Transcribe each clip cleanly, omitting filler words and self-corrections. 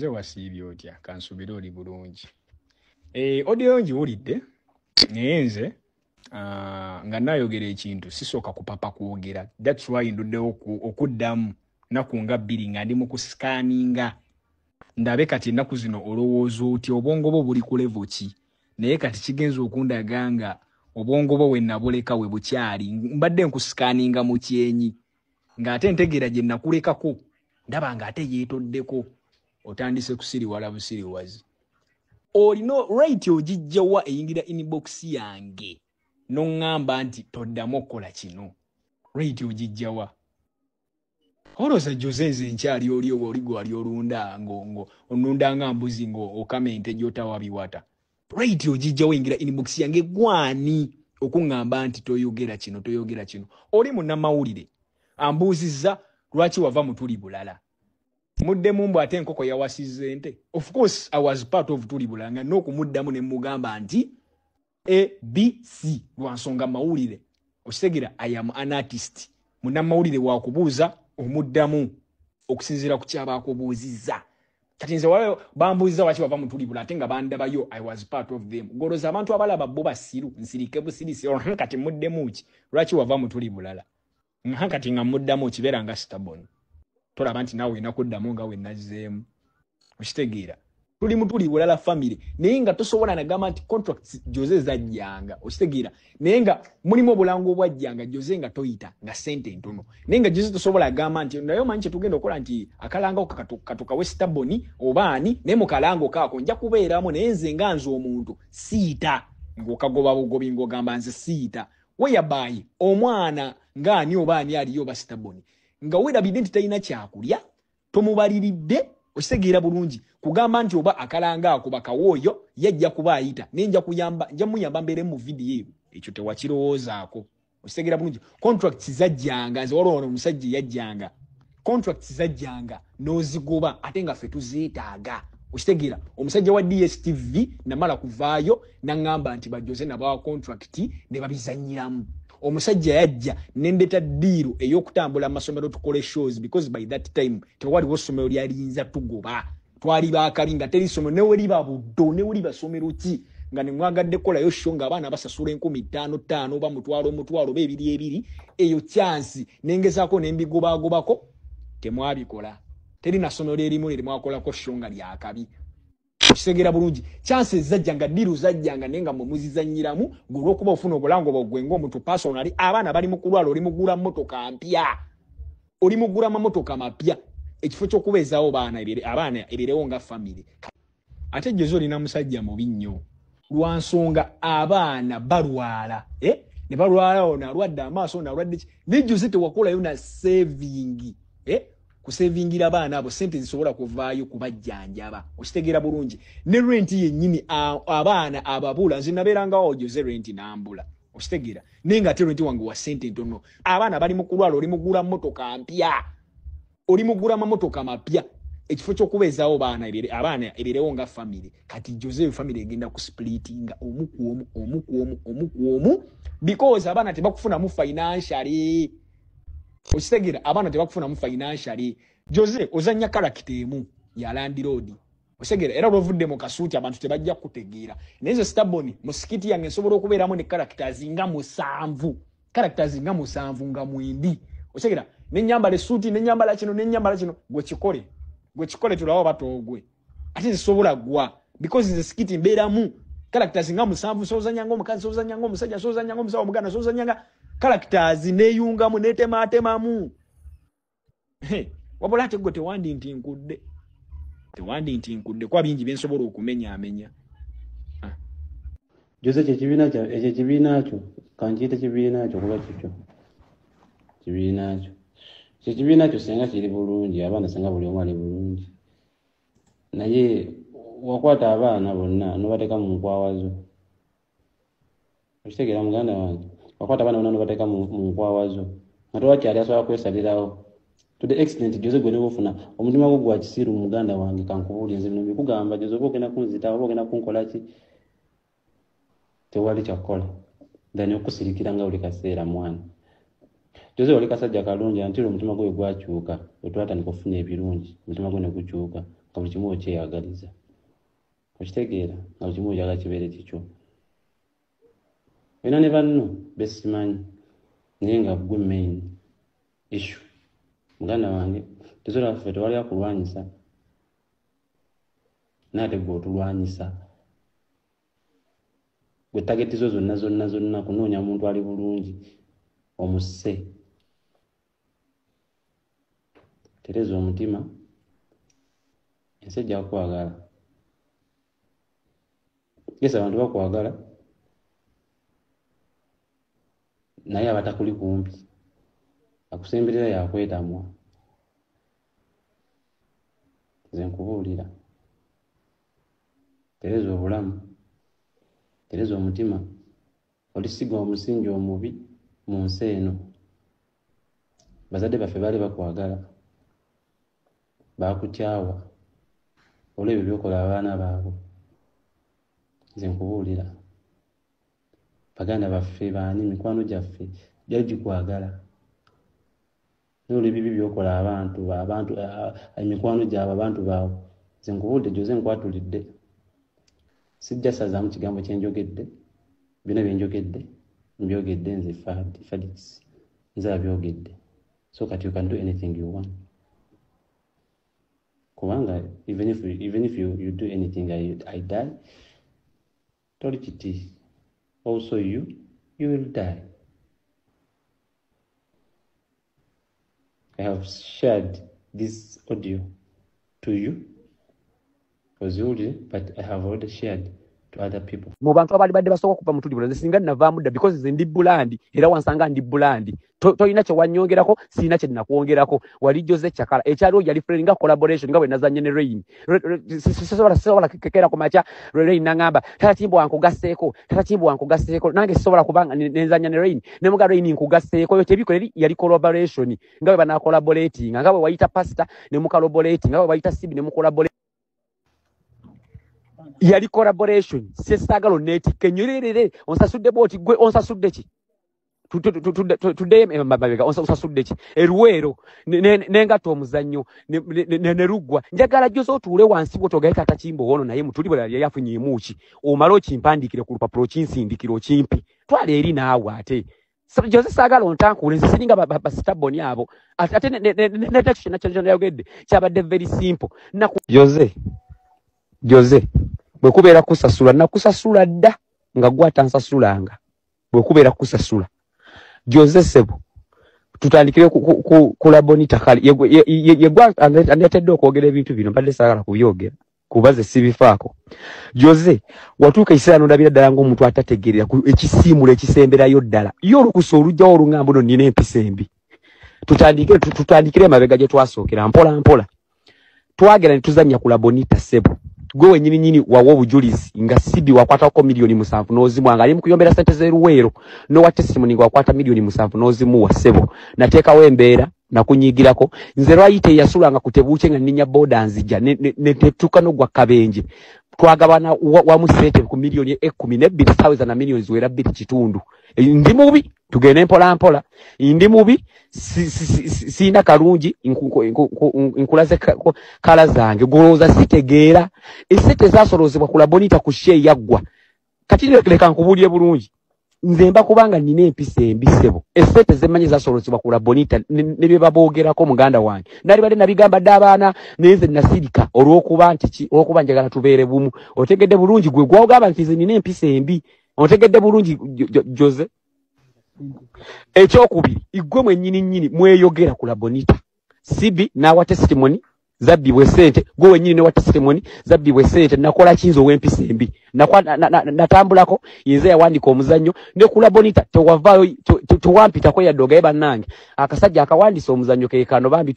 Jose wasiibye otya kansubira oli bulungi. Audio njiwulidde nze nga nayogera ekintu sisoka kupapa kwogera. That's why nduddewo okuddamu naku nga bbiri nga ndi mu kusikaninga ndabe kati ennaku zino olowooza oti obwongo bwo buli ku level ki, naye kati kigenza okundaga nga obwongo bwo we nabuleka we bukyali. Mbadde nkusikaninga mu kyenyi ng'ate ntegeera gye nakulekako ndaba ng'ate yeetoddeko otandise kusiriwala busiriwazi. Olina right ogijjawa eyingira inbox yange n'oŋŋamba nti toddamu okukola kino. Right ogijjawa. Olowooza Jose nze nkyali oli oba oli gwali olunda ngo onunda nga mbuzi ngo okamente gy'otawabiwata. Right ogijjawa eyingira inbox yange gwani okuŋŋamba nti toyogera kino toyogera kino. Oli munnamawulire ambuuzizza lwaki wava mu tuli bulala. Muddemu mbu ate enkoko yawasizza ente. Of course I was part of tuli bulanga n'okumuddamu ne mugamba nti ABC lwansonga mawulire. Okitegera I am an artist. Munnamawulire wakubuuza omuddamu okusinziira ku kyabakubuuzizza. Kati nze waliwo bambuuzizza lwaki wava mu tuli bulala ate nga bandabayo I was part of them. Goloza abantu abalaba bo basiru nsirike busirisi kati muddemu ki lwaki wava mu tuli bulala. Kati nga muddamu okibeera nga stubborn. Tolaba nti nawe nakuddamu nga we nazzeemu. Okitegeera tuli mutuli bulala family naye nga tosobola nagamba nti contracts Jose zajjanga. Okitegeera naye nga mulimu obulango obwajjanga Jose nga toyita nga sente ntono naye nga Jose tosobola agamba nti nayo manyi kye tugenda okukola nti akalango katuka we stubborn obaani naye mu kalango kaako nja kubeeramu naye nze nga nze omuntu siita ng'okagoba bugobi ng'ogamba nze siita whereby omwana ng'ani obaani aliyo ba stubborn nga weerabidde nti talina kyakulya tomubaliridde. Okitegeera bulungi kugamba nti oba akalanga ako bakawooyo yajja kuba ayita nenja kuyamba nja muyamba mbere mu video ekyo tewakirowoozaako. Okitegeera bulungi contracts zajjanga nze waliwo omusajja yajjanga contracts zajjanga n'ozigoba ate nga ffe tuzeetaaga. Okitegeera omusajja wa DSTV namala kuvaayo n'angamba nti Jose nabawa contract ne babizanyiramu. Omusajja yajja nendeta diiru ey'okutambula amasomero tukole shows because by that time tewaliwo ssomero lyalinza tugoba. Twali baakabi nga teri ssomero neweli babuddo neweli basomero ki nga ne mwagadde kolayo show nga abaana basasula 15,000 oba mutwalo b'ebiri eyo chance nengezaako nembigobagobako temwabikola. Teri na ssomero erimu lye mwakolako show nga lyakabi. Okitegeera bulungi chances zajjanga diiru zajjanga nenga mu muzizanyiramu ng'olwokuba ofuna obulango bw'ogwenga omuntu personally abaana bali mu kulwala oli mugula mmotoka mpya oli mugula mamotoka mapya ekifo ky'okubeezaawo abaana ebirewo nga family. Ate Jose olina musajja mubi nnyo lwansonga abaana balwala ne balwala ono alwadde amaaso ono alwadde ki ne Jose tewakolayo na saving kusevingira abaana abo sente zisobola kuvaayo kubajjanjaba. Okitegeera bulungi ne rent yennyini abaana ababula nze nabeerangawo Jose rent n'ambula. Okitegeera naye nga ate rent wange wa sente ntono abaana bali mu kulwala oli mugula mmotoka mpya oli mugula mamotoka mapya ekifo ky'okubeezaawo abaana ebirewo nga family. Kati Jose family egenda ku splittinga omu ku omu because abaana tebakufunamu financially. Okitegeera abaana tebakufunamu financially. Jose ozanya character emu ya landlord. Okitegeera era olwovudde mu kasuuti abantu tebajja kutegeera naye nze stubborn musikiti yange nsobola okubeeramu ne characters nga 7 nga mwindi. Okitegeera nenyambala esuuti nenyambala kino gwe kikole tulawo batoogwe ate zisobola gwa because nze sikiti mbeeramu characters nga 7 sozanyanga omukazi sozanyanga omusajja sozanyanga omusawo omuganda sozanyanga characters neyungamu netematemamu. Wabula ate gwe tewandi nti nkudde kwa bingi byensobola okumenya. Jose kibiina kyo kankiyite kibiina kyo kuba kikyo kibiina kyo senga kiri bulungi abaana senga buli omu ali bulungi naye wakwata abaana bonna nobateeka mu nkwawazo. Okitegeera muganda wange wakwata abaana bonna nobateeka mu nkwawazo nga tewakyali asobola kwesalirawo to the extent Jose gwe nebofuna omutima gwo gwa kisiru muganda wange kankubuulira nze bino bikugamba Jose oba ogenda kunzita oba ogenda kunkola ki tewali kyakola then okusirikira nga buli kaseera mwana. Jose oli kasajja kalungi anti omutima gwe gwakyuka otwatandika okufuna ebirungi omutima gwe ne gukyuka nga buli kimu okyeyagaliza okitegeera nga buli kimu oyagala kibeere kikyo olina ne banno besimanyi naye nga gwe main issue muganda wange tesobola ffe tewali akulwanyisa naate gwe otulwanyisa gwe tageti zo zonna kunoonya muntu ali bulungi omusse tereza omutima ensi ejja kukwagala yesi abantu bakwagala naye abatakuli kumpi akusemberera yakwetamwa nze nkubuulira tereza obulamu tereza omutima olisiga omusingi omubi mu nsi eno bazadde baffe baali bakwagala bakukyawa olw'ebyo byokola abaana baabwe nze nkubuulira baganda baffe baani mikwano gyaffe gyali gikwagala n'olw'ebibi byokola abantu mikwano gyabwe abantu baabwe nze nkubuulidde Jose nkwatulidde sijja sazaamu kigambo kyenjogedde byonna byenjogedde mbyogedde nze Felix nze abyogedde so kati you can do anything you want kubanga even if you do anything I die toli kiti also you will die. I have shared this audio to you but I have already shared to other people. Mu bantu abali badde basooka kuva mu tulibula singa navaamu dda because nze ndi bulandi era wansanga ndi bulandi toyina kye wanyongerako siina kye nakwongerako wali Jose Kyakala ekyaliwo yali friend nga collaboration nga bwe nazanya ne Rain sisobola kekera ku macha Rain nangamba tata timbo wankugaseeko nange sisobola kubanga nenzanya ne Rain ne muga Rain nkugaseeko yo tebiko yali collaboration nga bwe bana collaborating nga bwe wayita pastor ne mu collaborating nga bwe wayita Sibi ne mu collaborating yali collaboration sesagalo neti kenyerere onsasudde boti gwe onsasudde ki today mabega onsasudde ki eruwero nengato omuzannyo ne rugwa njagala Jose otule wansi botogaita takimbo wono naye mutulibula yafunye emuki omalo kimpandikire ku lupapuro kinsindikiro kimpi twale eri naawe ate Jose sagalo ontankule nsisinga bastaboni abo ate ne tachi na chanja yogedde kyabadde very simple na Jose bwe kubeera kusasula na kusasula dda nga gwata nsasulanga bwe kubeera kusasula Jose sebo tutandikire ku labonita kali yegwa andetedde okwogera ebintu bino mbadde saagala kubyogera kubaze sibifaako Jose watuuka isano ndabira ddala ng'omuntu atategerera ekisiimula ekisemberayo ddala yo olukusa olujjawo olungamba no nina empisa embi tutandikire emabega gye twasookera mpola twagera ne tuzannya ku labonita sebo gwe nyini wawo bujulizi nga Sibi wakwatako milioni 7 n'ozimwanga ali mukuyombera sente zeruwero no wa testimony nga wakwata milioni 7 n'ozimu wa sebo nateeka wembeera na kunyigirako nze lwayite yasulanga kutebuuche nga ninya boda nzija ne tetuka no gwa kabenje twagabana wa musete ku milioni 12,000 na milioni ziwera 2 kitundu ndi mubi tugende mpola ndi mubi sina kalungi inkulaze kala zange goloza sitegeera esete zasolozebwa kula bonita ku share yaggwa kati leka nkubulye bulungi nze mba kubanga nina empisa embisebo esete zemanyi zasolozebwa kula bonita ne bebaboogerako muganda wange nali bade nabigamba dabaana neze nasirika olwokuba nti olwokuba njagala tubeere bumu otegedde bulungi gwe gwagamba nti nze nina empisa embi otegedde bulungi Jose ekyokubiri igwe mwennyini mweyogera kula bonita Sibi nawa testimony zabbibwe sente gwe wennyini ne wa testimony zabbibwe sente nakola kinzo w'empisa embi natambulako yinze yawandika omuzannyo ne kula bonita tewavaayo tuwampitako yaddoga ye bannange akasajja akawandisa omuzannyo keekano bambi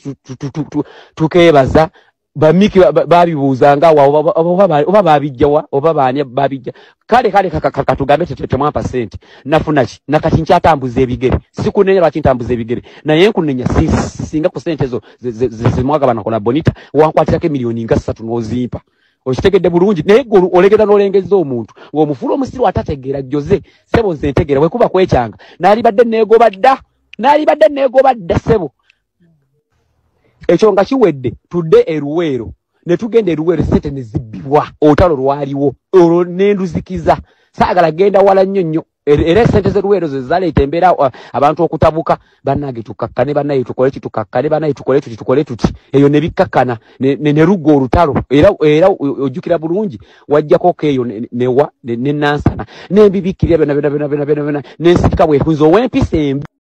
tukeebaza bamiki babibuuzanga oba babijjawa oba baani babijja kale katugambe tetemwampa sente nafuna ki nakati nkyatambuza ebigere sikunenya lwaki ntambuza ebigere naye nkunenya singa ku sente ezo zimwagabana kola bonita wankwatirako emiliyoni nga 3 n'ozimpa okitegedde bulungi naye gwe olegera n'olengeza omuntu ng'omufuula omusiru atategeera Jose sebo nze ntegeera bwe kuba kwekyanga naalibadde neegoba dda sebo ekyo nga kiwedde tudde eruweero ne tugenda eruwero sente ne zibbibwa olutalo lwaliwo olwo nenduzikiza saagala genda wala nnyo era sente z'eruwero ze zaleeta embeera abantu okutabuka bannange tukakkane bannaye tukole tukakkane bannaye tukole tuti eyo ne bikkakana ne rugga olutalo era ojjukira bulungi wajjako keeyo ne nansana n'embibikirya byonna n'ensika bwefunze ow'empisa embi